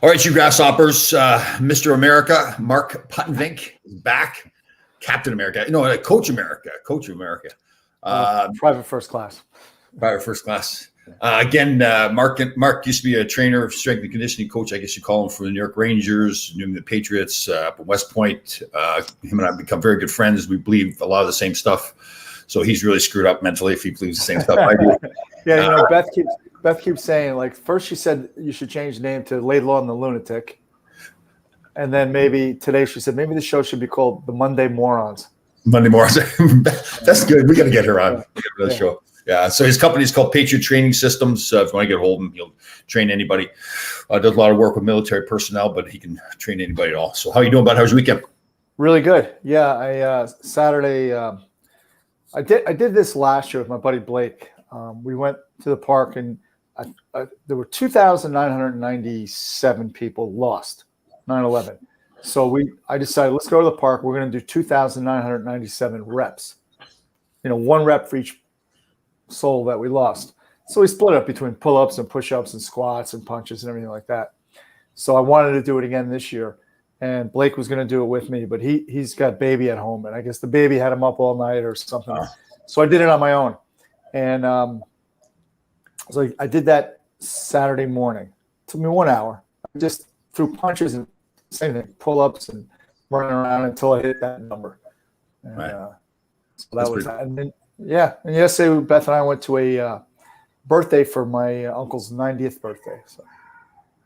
All right, you grasshoppers, Mr. America, Mark Puttenvink is back. Captain America. No, Coach America. Coach of America. Private first class. Private first class. Again, Mark used to be a trainer, strength and conditioning coach, I guess you call him, for the New York Rangers, New England Patriots, up at West Point. Him and I have become very good friends. We believe a lot of the same stuff. So he's really screwed up mentally if he believes the same stuff I do. Yeah, you know, Beth keeps saying, like, first she said you should change the name to Laidlaw and the Lunatic. And then maybe today she said maybe the show should be called The Monday Morons. Monday Morons. That's good. We got to get her on the show. Yeah. So his company is called Patriot Training Systems. If you want to get a hold of him, he'll train anybody. Does a lot of work with military personnel, but he can train anybody at all. So how you doing, bud? How's your weekend? Really good. Yeah. I Saturday, I did this last year with my buddy Blake. We went to the park and there were 2,997 people lost 9/11. So I decided, let's go to the park. We're going to do 2,997 reps. You know, one rep for each soul that we lost. So we split up between pull-ups and push-ups and squats and punches and everything like that. So I wanted to do it again this year. And Blake was going to do it with me, but he's got baby at home. And I guess the baby had him up all night or something. So I did it on my own. And so I did that Saturday morning. It took me 1 hour. I just threw punches and same thing, pull-ups and running around until I hit that number. And, so that was that. And then, yeah. And yesterday, Beth and I went to a birthday for my uncle's 90th birthday. So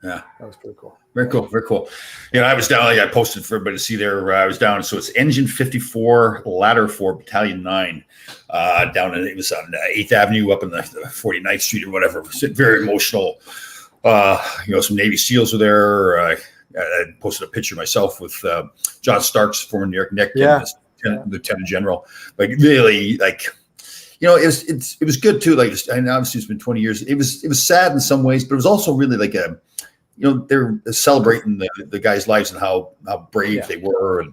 yeah, that was pretty cool. Very cool. Very cool. You know, I was down, I posted for everybody to see there. I was down. So it's Engine 54, Ladder 4, Battalion 9, down in, it was on 8th Avenue up in the 49th Street or whatever. It was very emotional. You know, some Navy SEALs were there. I posted a picture myself with John Starks, former New York Nick, and Lieutenant General. Like really, like, you know, it was good too. Like, and obviously it's been 20 years. It was sad in some ways, but it was also really like you know, they're celebrating the guys' lives and how brave they were, and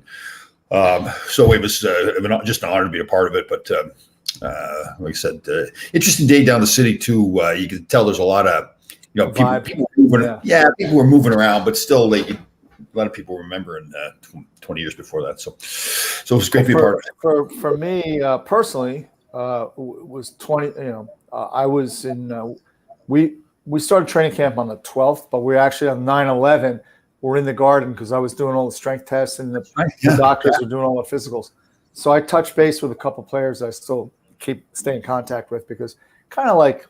so it was just an honor to be a part of it. But like I said, interesting day down the city too. You can tell there's a lot of, you know, people moving, people were moving around, but still, like, a lot of people remembering 20 years before that. So it was great to be a part of it. For me personally, was 20. You know, I was in. We started training camp on the 12th, but we were actually on 9/11. We're in the garden because I was doing all the strength tests and the doctors were doing all the physicals. So I touched base with a couple players I still stay in contact with, because kind of like,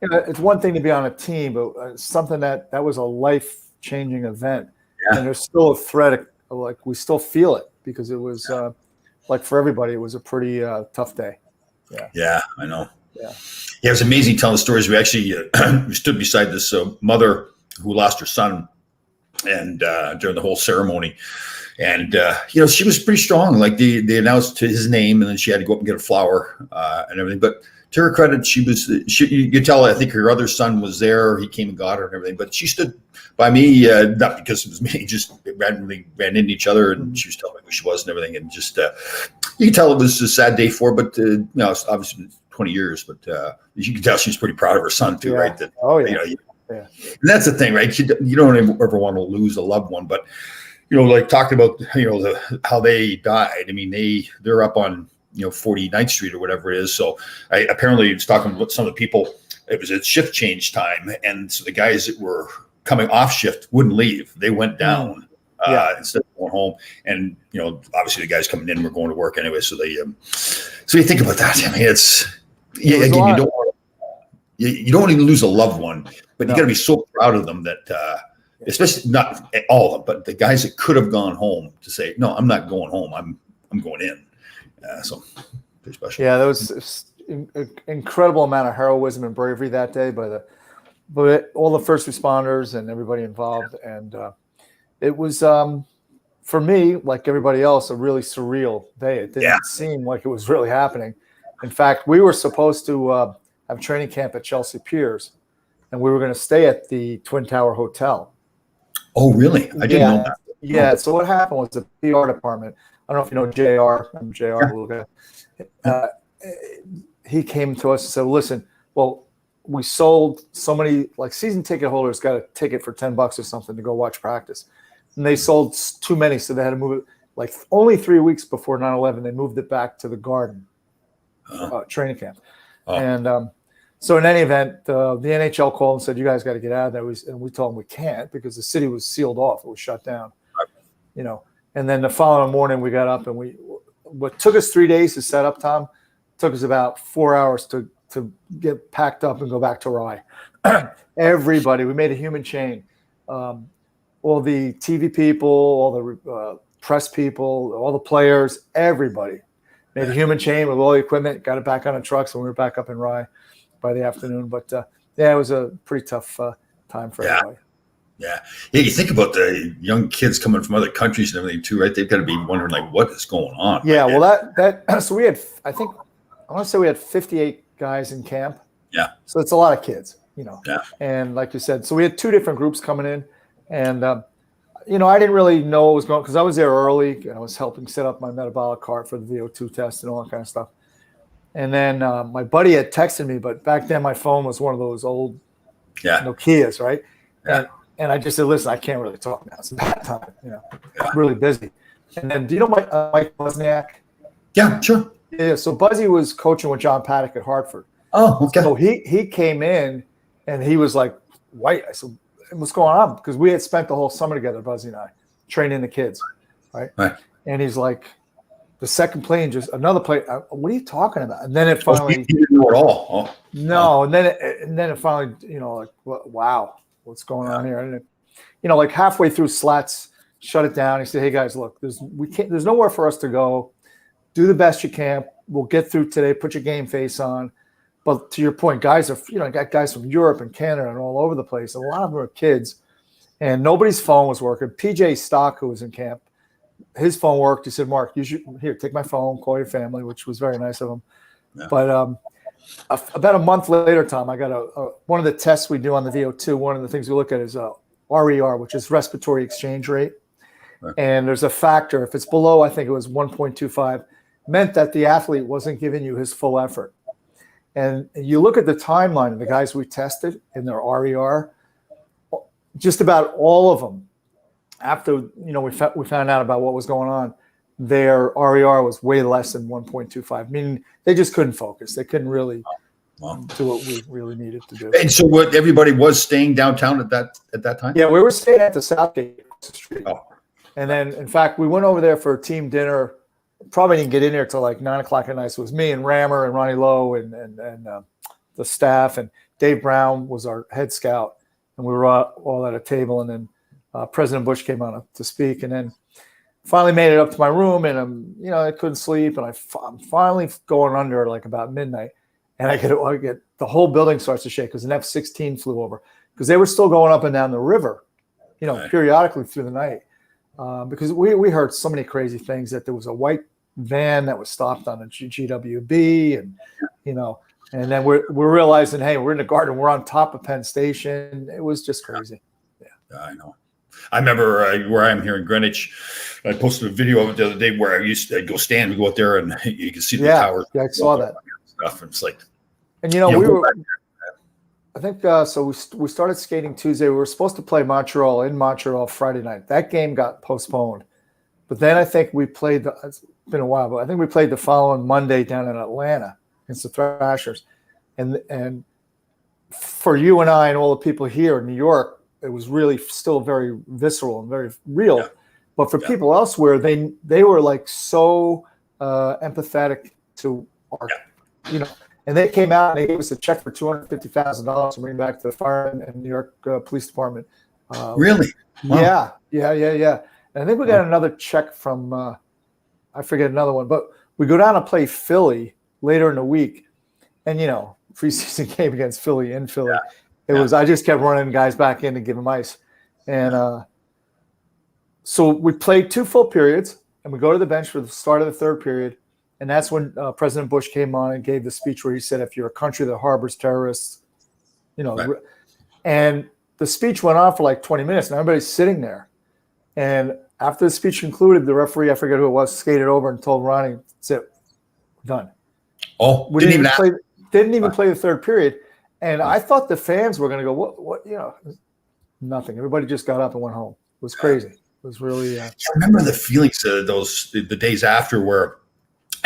you know, it's one thing to be on a team, but something that was a life-changing event. Yeah. And there's still a threat, like we still feel it, because it was like for everybody, it was a pretty tough day. Yeah, I know. Yeah, it was amazing telling the stories. We actually we stood beside this mother who lost her son, and during the whole ceremony, and you know, she was pretty strong. Like they announced his name, and then she had to go up and get a flower and everything. But to her credit, you could tell, I think her other son was there. He came and got her and everything. But she stood by me, not because it was me, just randomly ran into each other, and she was telling me who she was and everything. And just you can tell it was a sad day for her, but you know, it's obviously 20 years. But you can tell she's pretty proud of her son too, right? That, you know, and that's the thing, right? You don't ever want to lose a loved one, but you know, like talking about, you know, how they died. I mean, they're up on, you know, 49th Street or whatever it is. So apparently it's talking about some of the people, it was a shift change time. And so the guys that were coming off shift wouldn't leave. They went down instead of going home. And, you know, obviously the guys coming in were going to work anyway. So so you think about that. I mean, again, you don't want to lose a loved one, but you got to be so proud of them that, especially not all of them, but the guys that could have gone home to say, no, I'm not going home. I'm going in. So pretty special. Yeah, there was an incredible amount of heroism and bravery that day by all the first responders and everybody involved. And it was, for me, like everybody else, a really surreal day. It didn't seem like it was really happening. In fact, we were supposed to have training camp at Chelsea Piers, and we were going to stay at the Twin Tower Hotel. Oh, really? I didn't know that. Yeah. So what happened was the PR department, I don't know if you know JR. I'm JR. He came to us and said, listen, well, we sold so many, like season ticket holders got a ticket for $10 or something to go watch practice, and they sold too many, so they had to move it. Like only 3 weeks before 9/11, they moved it back to the Garden training camp, and so in any event, the NHL called and said, "You guys got to get out of there." And we told them we can't because the city was sealed off; it was shut down. You know, and then the following morning we got up and what took us 3 days to set up, Tom, took us about 4 hours to get packed up and go back to Rye. Everybody, we made a human chain. All the TV people, all the press people, all the players, everybody made a human chain with all the equipment, got it back on the trucks, and we were back up in Rye by the afternoon. But it was a pretty tough time for everybody. Yeah. You think about the young kids coming from other countries and everything too, right? They've got to be wondering like, what is going on? Yeah. Well, that so we had, I want to say we had 58 guys in camp. Yeah. So it's a lot of kids, you know. Yeah. And like you said, so we had 2 different groups coming in, and you know, I didn't really know what was going on because I was there early. I was helping set up my metabolic cart for the VO2 test and all that kind of stuff. And then my buddy had texted me, but back then my phone was one of those old Nokias, right? Yeah. And I just said, listen, I can't really talk now. It's a bad time, you know, I'm really busy. And then, do you know Mike Wozniak? Yeah, sure. Yeah, so Buzzy was coaching with John Paddock at Hartford. Oh, okay. So he came in and he was like, white. I said, what's going on? Because we had spent the whole summer together, Buzzy and I, training the kids, right? And he's like, the second plane, just another plane. What are you talking about? And then it finally. He didn't know at all. No, and then it finally, you know, like, wow, what's going on here? And you know, like halfway through Slats shut it down. He said, "Hey guys, look, there's nowhere for us to go. Do the best you can. We'll get through today. Put your game face on." But to your point, guys got guys from Europe and Canada and all over the place. A lot of them are kids, and nobody's phone was working. PJ Stock, who was in camp, his phone worked. He said, "Mark, you should take my phone, call your family," which was very nice of him. Yeah. But about a month later, Tom, I got one of the tests we do on the VO2. One of the things we look at is RER, which is respiratory exchange rate. Right. And there's a factor. If it's below, I think it was 1.25, meant that the athlete wasn't giving you his full effort. And you look at the timeline of the guys we tested in their RER, just about all of them, after we found out about what was going on, their RER was way less than 1.25, meaning they just couldn't focus. They couldn't really do what we really needed to do. And so what, everybody was staying downtown at that time? Yeah, we were staying at the Southgate Street. Oh. And then, in fact, we went over there for a team dinner. Probably didn't get in there till like 9 o'clock at night. So it was me and Rammer and Ronnie Lowe and the staff, and Dave Brown was our head scout, and we were all at a table. And then President Bush came on to speak, and then finally made it up to my room, and I couldn't sleep, and I'm finally going under like about midnight, and I get the whole building starts to shake because an F-16 flew over because they were still going up and down the river, periodically through the night. Because we heard so many crazy things, that there was a white van that was stopped on a GWB, and and then we're realizing, hey, we're in the Garden, we're on top of Penn Station. It was just crazy. Yeah, I know. I remember where I am here in Greenwich. I posted a video of it the other day where I'd go stand, we go out there, and you can see the towers. Yeah, I saw that stuff. And it's like, and we were. I think so. We started skating Tuesday. We were supposed to play Montreal in Montreal Friday night. That game got postponed, but then I think we played. It's been a while, but I think we played the following Monday down in Atlanta against the Thrashers, and for you and I and all the people here in New York, it was really still very visceral and very real. Yeah. But for people elsewhere, they were like so empathetic to our, And they came out and they gave us a check for $250,000 to bring back to the fire and New York Police Department. Really? Wow. Yeah. And I think we got another check from, I forget another one, but we go down to play Philly later in the week. And, preseason game against Philly in Philly. Yeah. I just kept running guys back in to give them ice. And so we played 2 full periods, and we go to the bench for the start of the third period. And that's when President Bush came on and gave the speech where he said, if you're a country that harbors terrorists, right. And the speech went on for like 20 minutes, and everybody's sitting there. And after the speech concluded, the referee, I forget who it was, skated over and told Ronnie, that's it, done. Oh, we didn't even play the third period. And I thought the fans were going to go, what, nothing. Everybody just got up and went home. It was crazy. It was really. I remember the feelings of the days after where,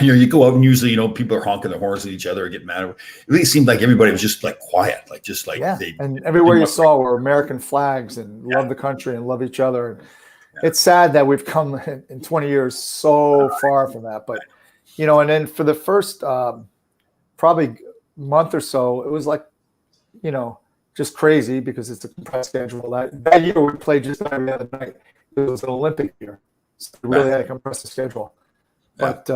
you go out and usually, people are honking their horns at each other or getting mad. It really seemed like everybody was just like quiet, and everywhere you saw were American flags and love the country and love each other. And it's sad that we've come in 20 years so far from that. But, and then for the first probably month or so, it was like, just crazy because it's a compressed schedule. That year we played just every other night. It was an Olympic year, so we really had to compress the schedule. But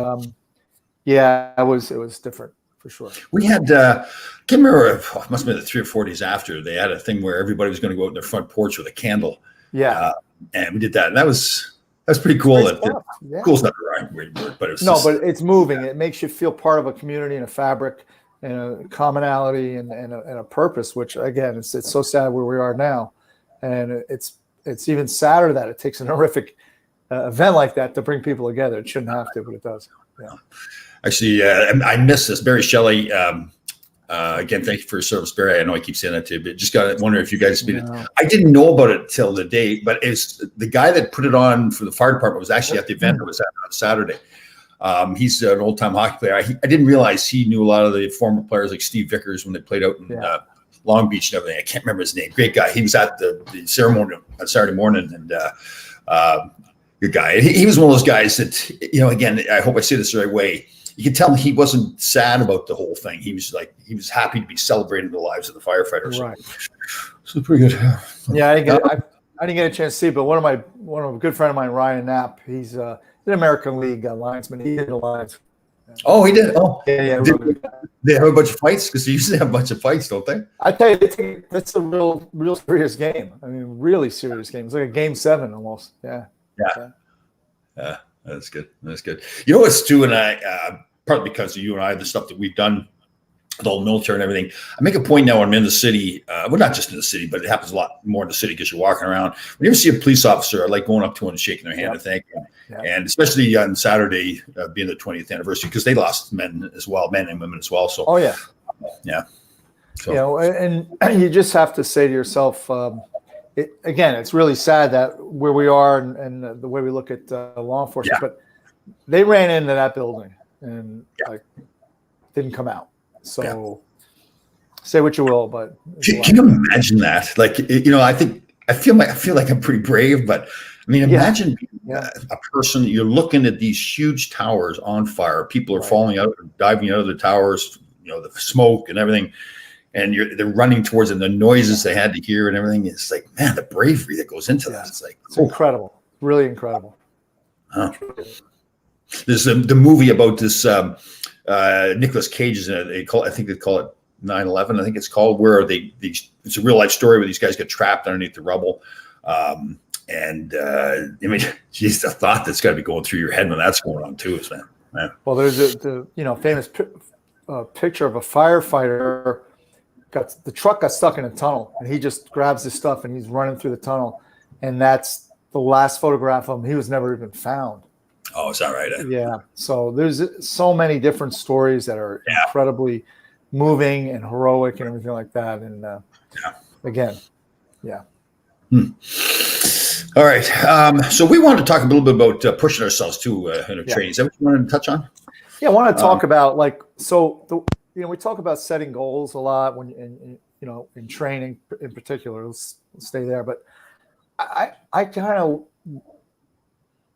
it was different for sure. We had can't remember. It must have been the 3 or 4 days after they had a thing where everybody was going to go out in their front porch with a candle. Yeah, and we did that, and that was pretty cool. Cool's not the right word, but but it's moving. It makes you feel part of a community and a fabric and a commonality and a purpose, which again, it's so sad where we are now. And it's even sadder that it takes an horrific event like that to bring people together. It shouldn't have to, but it does. Yeah. Actually, I miss this. Barry Shelley, again, thank you for your service, Barry. I know I keep saying that too, but just got to wonder if you guys been it. I didn't know about it till the day, but it's the guy that put it on for the fire department was actually at the event that was on Saturday. He's an old-time hockey player. I didn't realize he knew a lot of the former players like Steve Vickers when they played out in Long Beach and everything. I can't remember his name. Great guy. He was at the ceremony on Saturday morning, and good guy. He was one of those guys that, again, I hope I say this the right way. You can tell he wasn't sad about the whole thing. He was happy to be celebrating the lives of the firefighters. Right. So pretty good. Yeah, I didn't get a chance to see, but one of a good friend of mine, Ryan Knapp, he's an American League linesman. He did a lines. Oh, he did. Oh, yeah. They have a bunch of fights because they usually have a bunch of fights, don't they? I tell you, that's a real serious game. I mean, really serious game. It's like a game 7 almost. Yeah. Yeah. That's good. You know what, Stu and I, partly because of you and I, the stuff that we've done, the whole military and everything, I make a point now when I'm in the city, well, not just in the city, but it happens a lot more in the city because you're walking around. When you ever see a police officer, I like going up to them and shaking their hand and thanking them. Yeah. And especially on Saturday, being the 20th anniversary, because they lost men as well, men and women as well. So, yeah. So. And you just have to say to yourself, again, it's really sad that where we are and the way we look at law enforcement, but they ran into that building and didn't come out. So say what you will, but can you imagine that? Like, I feel like I'm pretty brave, but I mean, imagine a person, you're looking at these huge towers on fire. People are falling out, diving out of the towers, the smoke and everything. And they're running towards it, and the noises they had to hear and everything. It's like, man, the bravery that goes into that. It's like, it's incredible, really incredible. There's the movie about this Nicolas Cage is in it. I think they call it 9/11. I think it's called, where it's a real life story where these guys get trapped underneath the rubble. I mean, geez, the thought that's got to be going through your head when that's going on too is man. Well, there's the famous picture of a firefighter. The truck got stuck in a tunnel, and he just grabs his stuff and he's running through the tunnel, and that's the last photograph of him. He was never even found. Oh, is that right? Yeah. So there's so many different stories that are incredibly moving and heroic and everything like that. And again, All right. So we wanted to talk a little bit about pushing ourselves too in our training. Is that what you wanted to touch on? Yeah, I want to talk about we talk about setting goals a lot when in training in particular. Let's stay there, but I kind of,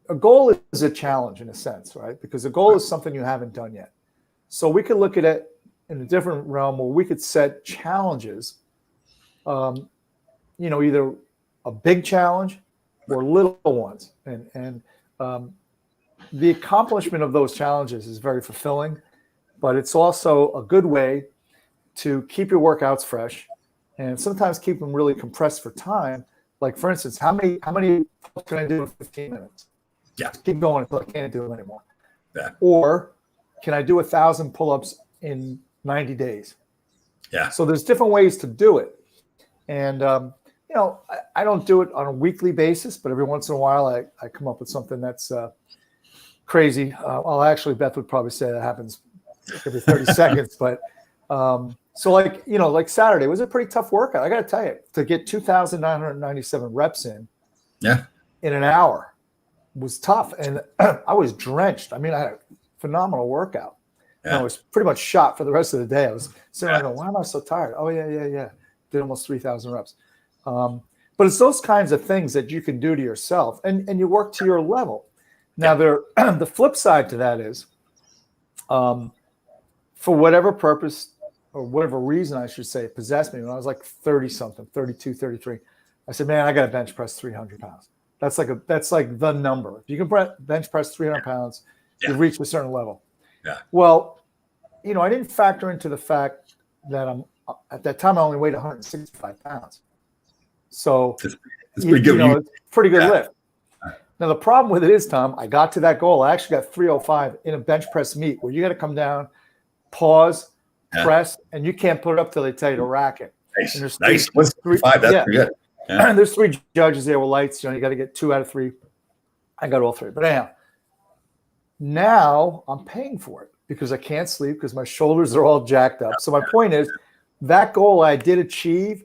a goal is a challenge in a sense, right? Because a goal is something you haven't done yet. So we could look at it in a different realm where we could set challenges, either a big challenge or little ones, and the accomplishment of those challenges is very fulfilling. But it's also a good way to keep your workouts fresh and sometimes keep them really compressed for time. Like, for instance, how many can I do in 15 minutes? Yeah. Keep going until I can't do them anymore. Yeah. Or can I do 1,000 pull-ups in 90 days? Yeah. So there's different ways to do it. And, I don't do it on a weekly basis, but every once in a while I come up with something that's crazy. Beth would probably say that happens every 30 seconds, but So like Saturday was a pretty tough workout. I got to tell you, to get 2,997 reps in an hour was tough. And I was drenched. I mean, I had a phenomenal workout. And I was pretty much shot for the rest of the day. I was sitting there going, why am I so tired? Oh, yeah. Did almost 3,000 reps. But it's those kinds of things that you can do to yourself, and you work to your level. Now, the flip side to that is, for whatever purpose or whatever reason, I should say, it possessed me when I was like 30-something, 32, 33. I said, man, I got to bench press 300 pounds. That's like the number. If you can bench press 300 pounds, you've reached a certain level. Yeah. Well, I didn't factor into the fact that at that time I only weighed 165 pounds. So it's pretty good. It's pretty good lift. Now the problem with it is, Tom, I got to that goal. I actually got 305 in a bench press meet where you got to come down, pause, press, and you can't put it up till they tell you to rack it. Nice. And there's nice. three, Five, that's pretty good. Yeah. There's 3 judges there with lights. You got to get 2 out of 3. I got all 3. But anyhow, now I'm paying for it because I can't sleep because my shoulders are all jacked up. So my point is, that goal I did achieve,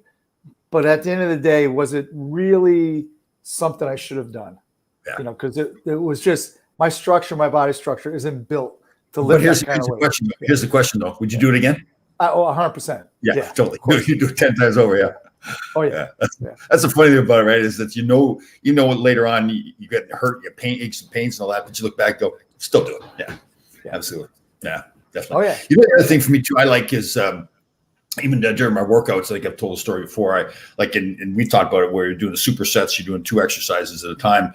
but at the end of the day, was it really something I should have done? Yeah. Because it was just my body structure isn't built to lift that kind of weight. Here's the question, though. Would you do it again? 100%. Yeah, totally. You do it 10 times over, yeah. Oh, yeah. That's the funny thing about it, right? Is that you know later on you get hurt, you have aches and pains and all that, but you look back and go, still do it. Yeah. Absolutely. Yeah, definitely. Oh, yeah. The other thing for me, too, I like is even during my workouts, like I've told the story before, and we talked about it where you're doing the supersets, you're doing 2 exercises at a time.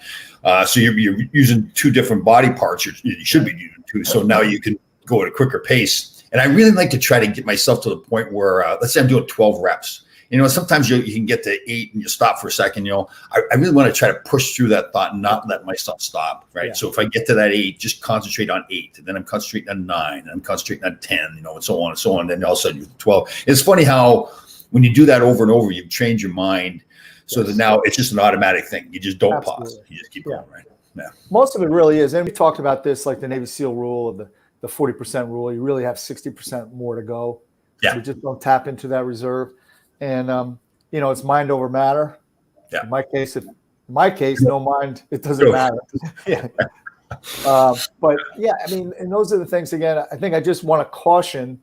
So you're using 2 different body parts. You should be using 2. So now you can go at a quicker pace. And I really like to try to get myself to the point where, let's say I'm doing 12 reps. Sometimes you can get to 8 and you stop for a second. I really want to try to push through that thought and not let myself stop. Right. Yeah. So if I get to that 8, just concentrate on 8, and then I'm concentrating on 9, and I'm concentrating on 10, and so on and so on. And then all of a sudden you're 12. It's funny how when you do that over and over, you've changed your mind so that now it's just an automatic thing. You just don't pause. You just keep going. Right. Yeah. Most of it really is. And we talked about this, like the Navy SEAL rule of the 40% rule. You really have 60% more to go. Yeah. You just don't tap into that reserve. And, it's mind over matter. Yeah. In my case, no mind, it doesn't matter. Yeah. But yeah, I mean, and those are the things, again, I think I just want to caution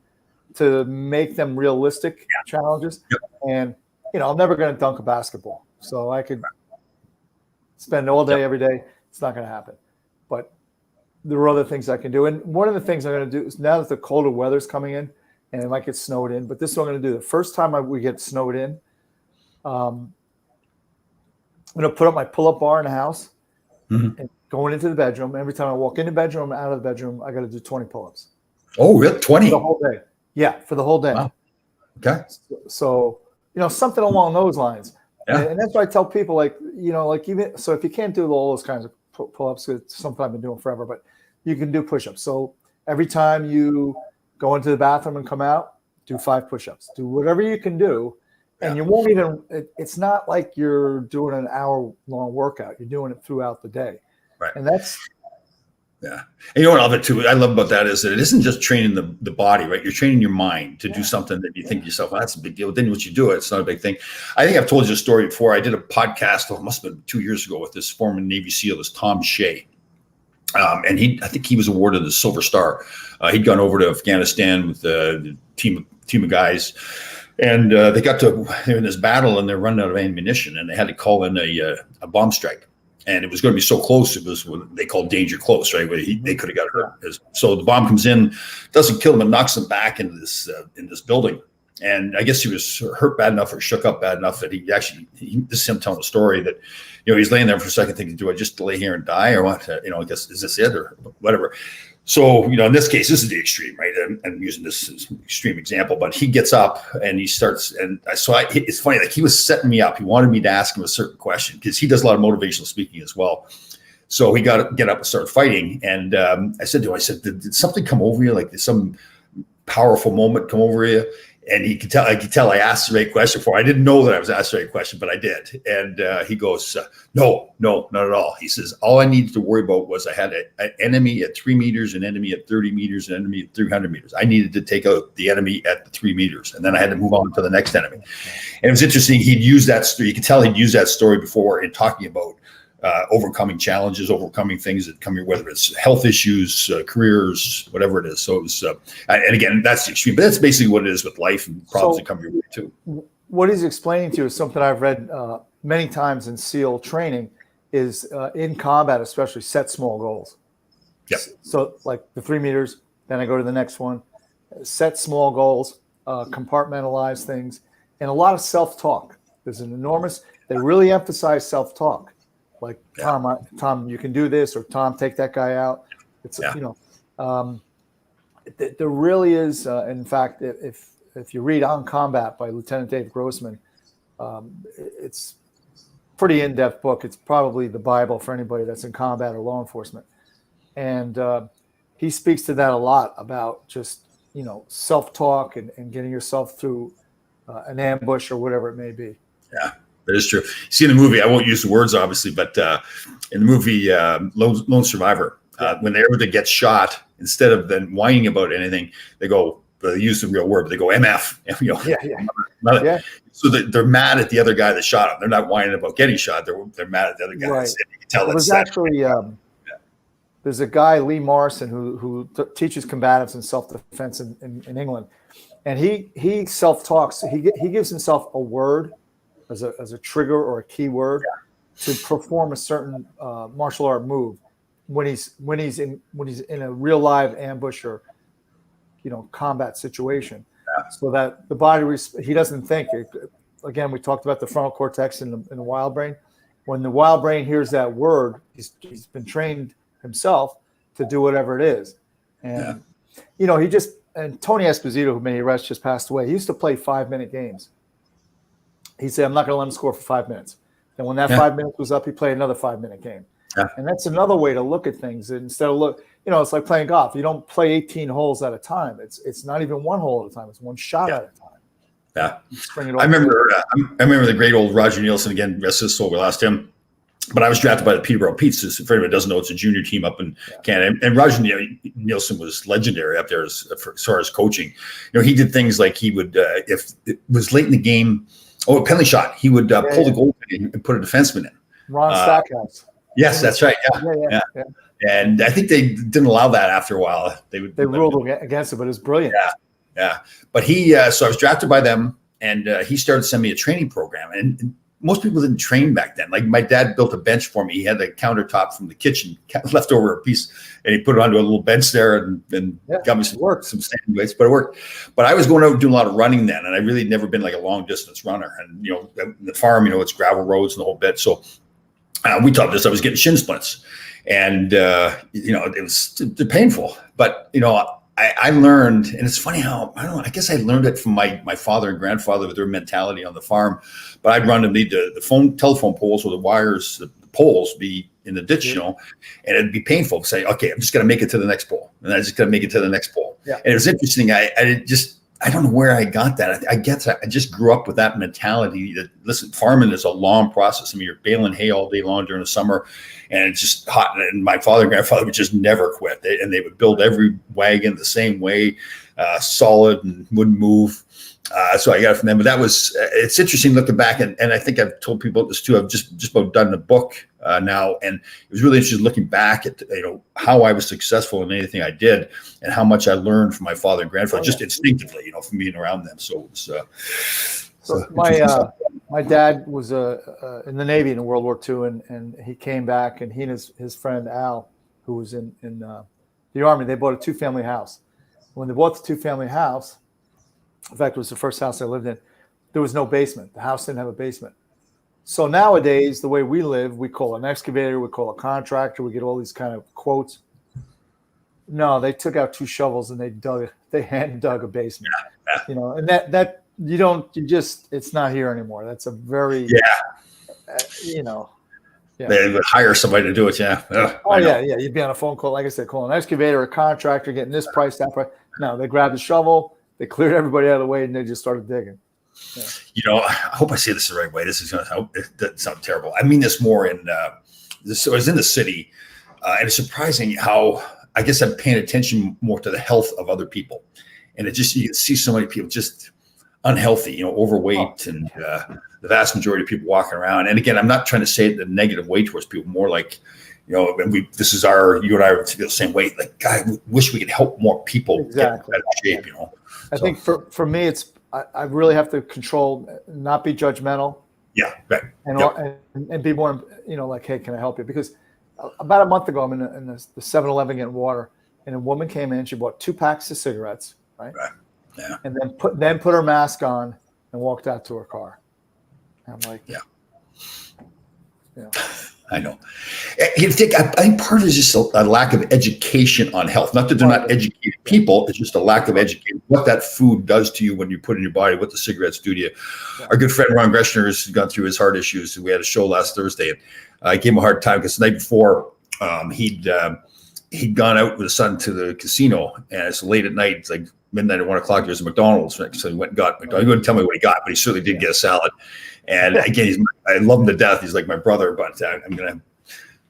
to make them realistic challenges. Yep. And, I'm never going to dunk a basketball. So I could spend all day, every day. It's not going to happen. But there are other things I can do. And one of the things I'm going to do is, now that the colder weather's coming in, and it might get snowed in, but this is what I'm going to do. The first time we get snowed in, I'm going to put up my pull-up bar in the house and going into the bedroom. Every time I walk in the bedroom, out of the bedroom, I got to do 20 pull-ups. Oh, really? 20? For the whole day. Yeah, for the whole day. Wow. Okay. So, something along those lines. Yeah. And that's why I tell people, even, so if you can't do all those kinds of pull-ups, it's something I've been doing forever, but you can do push-ups. So every time you go into the bathroom and come out, do 5 push-ups. Do whatever you can do. And you won't even, it's not like you're doing an hour-long workout. You're doing it throughout the day. Right. And that's. Yeah. And what I love about that is that it isn't just training the body, right? You're training your mind to do something that you think to yourself, that's a big deal. Then once you do it, it's not a big thing. I think I've told you a story before. I did a podcast, it must have been 2 years ago, with this former Navy SEAL, this Tom Shea. And I think he was awarded the Silver Star. He'd gone over to Afghanistan with the team of guys, and they were in this battle, and they're running out of ammunition, and they had to call in a bomb strike, and it was going to be so close. It was what they called danger close, right? Where they could have got hurt. So the bomb comes in, doesn't kill him, and knocks him back into this building. And I guess he was hurt bad enough or shook up bad enough that this is him telling the story that, he's laying there for a second thinking, do I just lay here and die or what? I guess, is this it or whatever? So, in this case, this is the extreme, right? I'm using this as an extreme example, but he gets up and he starts. And it's funny, like he was setting me up. He wanted me to ask him a certain question because he does a lot of motivational speaking as well. So he got to get up and start fighting. And I said to him, did something come over you? Like did some powerful moment come over you? and I could tell I asked the right question for. I didn't know that I was asked the right question, but I did. And he goes, no, not at all. He says, all I needed to worry about was I had an enemy at 3 meters, an enemy at 30 meters, an enemy at 300 meters. I needed to take out the enemy at the 3 meters, and then I had to move on to the next enemy. And it was interesting. He'd used that story. You could tell he'd used that story before in talking about overcoming challenges, overcoming things that come here, whether it's health issues, careers, whatever it is. So it was, and again, that's the extreme, but that's basically what it is with life and problems that come your way too. What he's explaining to you is something I've read many times in SEAL training is in combat, especially set small goals. Yep. So like the 3 meters, then I go to the next one, set small goals, compartmentalize things, and a lot of self-talk. There's an enormous, they really emphasize self-talk. Like, Tom, you can do this, or Tom, take that guy out. It's there really is. In fact, if you read On Combat by Lieutenant Dave Grossman, it's a pretty in-depth book. It's probably the Bible for anybody that's in combat or law enforcement, and he speaks to that a lot about just self-talk and getting yourself through an ambush or whatever it may be. Yeah. That is true. See, in the movie, I won't use the words, obviously, but in the movie Lone Survivor, when everything gets shot, instead of then whining about anything, they use the real word, but they go MF. So they're mad at the other guy that shot them. They're not whining about getting shot. They're mad at the other guy. Right. You can tell there's actually there's a guy, Lee Morrison, who teaches combatives in self-defense in England, and he self-talks. He gives himself a word as a trigger or a key word to perform a certain martial art move when he's in a real live ambush or combat situation, so that the body he doesn't think. Again, we talked about the frontal cortex in the wild brain. When the wild brain hears that word, he's been trained himself to do whatever it is, and and Tony Esposito, who may he rest, just passed away. He used to play 5-minute games. He said, I'm not going to let him score for 5 minutes. And when that 5 minutes was up, he played another 5-minute game. Yeah. And that's another way to look at things. Instead of it's like playing golf. You don't play 18 holes at a time. It's not even one hole at a time. It's one shot at a time. Yeah. I remember the great old Roger Nielsen, again, rest his soul, we lost him. But I was drafted by the Peterborough Petes. If anybody doesn't know, it's a junior team up in Canada. And Roger Nielsen was legendary up there as far as coaching. He did things like he would, if it was late in the game, a penalty shot, he would pull the goaltender and put a defenseman in. Ron Stackhouse. Yes, that's right. Yeah. And I think they didn't allow that after a while. They ruled against it, but it's brilliant. Yeah. But so I was drafted by them, and he started sending me a training program. And most people didn't train back then. Like my dad built a bench for me. He had the countertop from the kitchen left over a piece, and he put it onto a little bench there and got me some standing weights, but it worked. But I was going out doing a lot of running then, and I really never been like a long distance runner. And the farm, it's gravel roads and the whole bit. So we taught this. I was getting shin splints, and it was painful. But I learned, and it's funny how I guess I learned it from my father and grandfather with their mentality on the farm. But I'd run to need the telephone poles or the wires, the poles be in the ditch, and it'd be painful to say, okay, I'm just going to make it to the next pole, and I just got to make it to the next pole. Yeah. And it was interesting. I don't know where I got that. I guess I just grew up with that mentality that, listen, farming is a long process. I mean, you're baling hay all day long during the summer, and it's just hot. And my father and grandfather would just never quit. And they would build every wagon the same way, solid, and wouldn't move. So I got it from them. But it's interesting looking back. And I think I've told people this too. I've just about done a book now. And it was really interesting looking back at, how I was successful in anything I did and how much I learned from my father and grandfather, just instinctively, from being around them. So it was, my dad was in the Navy in World War II, and he came back, and he and his friend Al, who was in the Army, they bought a 2-family house. When they bought the 2-family house, in fact, it was the first house I lived in, there was no basement. The house didn't have a basement. So nowadays, the way we live, we call an excavator, we call a contractor, we get all these kind of quotes. No, they took out 2 shovels and they hand dug a basement. And that it's not here anymore. That's a very They would hire somebody to do it. Yeah. You'd be on a phone call, like I said, call an excavator, a contractor, getting this price, that price. No, they grab the shovel, They cleared everybody out of the way and they just started digging. Yeah. You know, I hope I say this the right way. This is going to sound terrible. I mean this more in this. I was in the city, and it's surprising how I guess I'm paying attention more to the health of other people, and it just you can see so many people just unhealthy, you know, overweight, and the vast majority of people walking around. And again, I'm not trying to say it in a negative way towards people. More like, you know, and this is you and I feel the same way. Like, God, I wish we could help more people get in better shape. You know, I think for me, it's I really have to control, not be judgmental. Yeah, right. And be more, you know, like, hey, can I help you? Because about a month ago, I'm in the 7-Eleven getting water, and a woman came in. She bought 2 packs of cigarettes, right? Yeah. And then put her mask on and walked out to her car. And I'm like, yeah. Yeah. I know. I think part of it is just a lack of education on health. Not that they're not educated people. It's just a lack of education. What that food does to you when you put it in your body, what the cigarettes do to you. Yeah. Our good friend Ron Greshner has gone through his heart issues. We had a show last Thursday, and I gave him a hard time because the night before he'd gone out with his son to the casino, and it's late at night. It's like midnight or 1 o'clock. There's a McDonald's, so he went and got McDonald's. He wouldn't tell me what he got, but he certainly did get a salad. And again, I love him to death. He's like my brother, but I'm gonna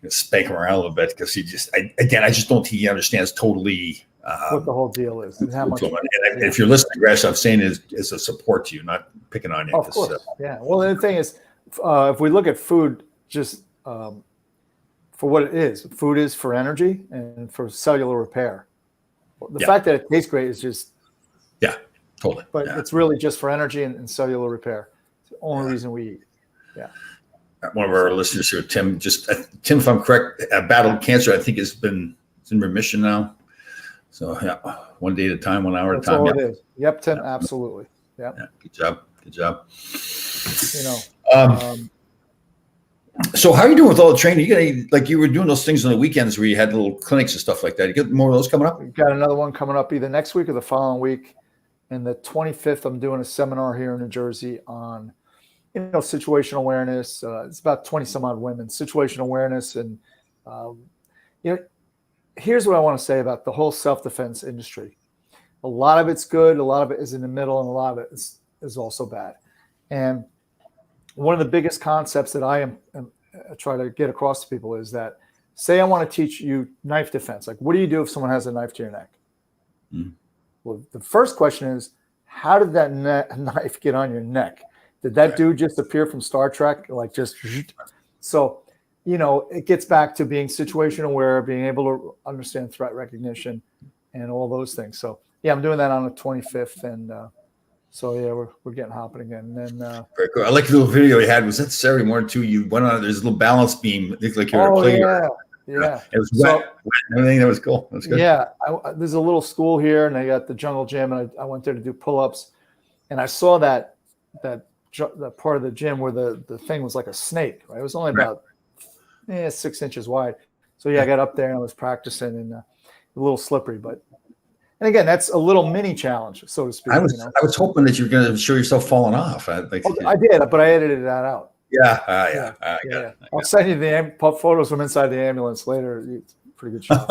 spank him around a little bit because I just don't think he understands totally what the whole deal is and how much. And if you're listening, Gresh, I'm saying is a support to you, not picking on you. Of course, yeah. Well, the thing is, if we look at food just for what it is, food is for energy and for cellular repair. The fact that it tastes great is just totally. But it's really just for energy and cellular repair. It's the only reason we eat. Yeah. One of our listeners here, Tim, if I'm correct, battled cancer. I think it's in remission now. So one day at a time, 1 hour at a time. That's all it is. Yep, Tim, absolutely. Yep. Yeah. Good job. You know. So how are you doing with all the training? You were doing those things on the weekends where you had little clinics and stuff like that. You get more of those coming up? We've got another one coming up either next week or the following week. And the 25th, I'm doing a seminar here in New Jersey on, situational awareness. It's about 20 some odd women, situational awareness. And, here's what I want to say about the whole self-defense industry. A lot of it's good. A lot of it is in the middle, and a lot of it is also bad. And one of the biggest concepts that I try to get across to people is that, say I want to teach you knife defense. Like, what do you do if someone has a knife to your neck? Mm-hmm. Well, the first question is, how did that knife get on your neck? Did that dude just appear from Star Trek? So, it gets back to being situation aware, being able to understand threat recognition and all those things. So, I'm doing that on the 25th. And we're getting hopping again. And then very cool. I like the little video you had. Was that Saturday morning too? You went on. There's a little balance beam. It looked like you were playing. Yeah. It was wet and everything. That was cool. That's good. Yeah. There's a little school here, and they got the jungle gym, and I went there to do pull-ups, and I saw that part of the gym where the thing was like a snake. Right. It was only about 6 inches wide. So I got up there and I was practicing, and a little slippery, but. And again, that's a little mini challenge, so to speak. I was hoping that you were going to show yourself falling off. I did, but I edited that out. Yeah. I'll send you the photos from inside the ambulance later. It's a pretty good shot.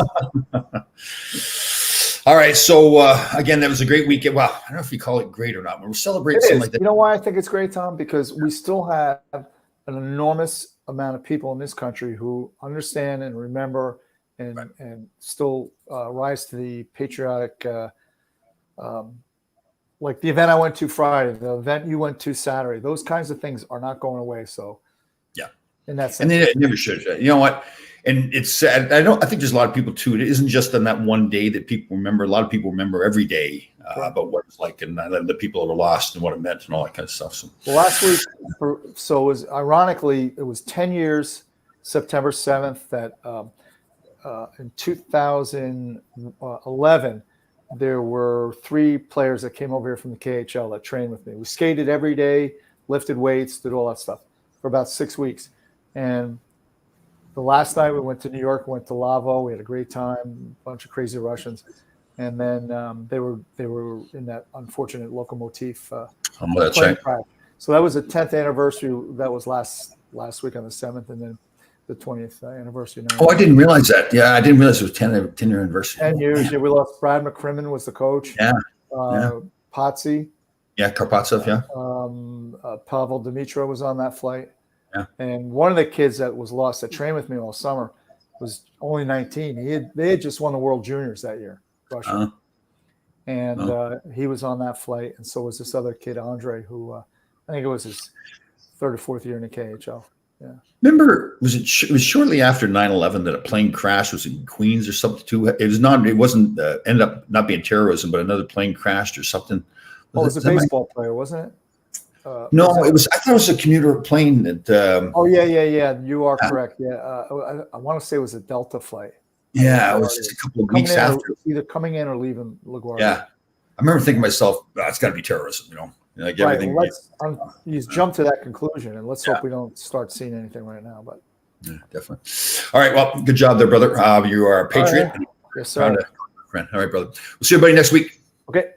All right. So again, that was a great weekend. Well, I don't know if you call it great or not, but we're celebrating something like that. You know why I think it's great, Tom? Because we still have an enormous amount of people in this country who understand and remember and still rise to the patriotic, like the event I went to Friday, the event you went to Saturday. Those kinds of things are not going away. So, and they never should. You know what? And it's sad. I think there's a lot of people too. It isn't just on that one day that people remember. A lot of people remember every day about what it's like and the people that were lost and what it meant and all that kind of stuff. So, well, last week, it was 10 years, September 7th, that in 2011, there were 3 players that came over here from the KHL that trained with me. We skated every day, lifted weights, did all that stuff for about 6 weeks. And the last night we went to New York, went to Lavo. We had a great time, a bunch of crazy Russians. And then they were in that unfortunate locomotive plane crash. So that was the 10th anniversary. That was last week on the 7th, and then the 20th anniversary. Now. Oh, I didn't realize that. Yeah, I didn't realize it was 10-year anniversary. 10 years. Yeah, we lost Brad McCrimmon was the coach. Yeah. Potsy. Yeah, Karpatsev, yeah. Pavel Dimitra was on that flight. Yeah. And one of the kids that was lost that trained with me all summer was only 19. They had just won the World Juniors that year, Russia. And he was on that flight. And so was this other kid, Andre, who I think it was his third or fourth year in the KHL. Yeah. Remember, it was shortly after 9/11 that a plane crash was in Queens or something too. It wasn't ended up not being terrorism, but another plane crashed or something. It was a baseball player, wasn't it? No, it was. I thought it was a commuter plane that. Yeah. You are correct. Yeah, I want to say it was a Delta flight. Yeah, it was just a couple of weeks after. Either coming in or leaving LaGuardia. Yeah, I remember thinking to myself, it's got to be terrorism, like everything. Right, well, you jump to that conclusion, and let's hope we don't start seeing anything right now. But yeah, definitely. All right, well, good job there, brother. You are a patriot. Yes, sir. Friend. All right, brother. We'll see everybody next week. Okay.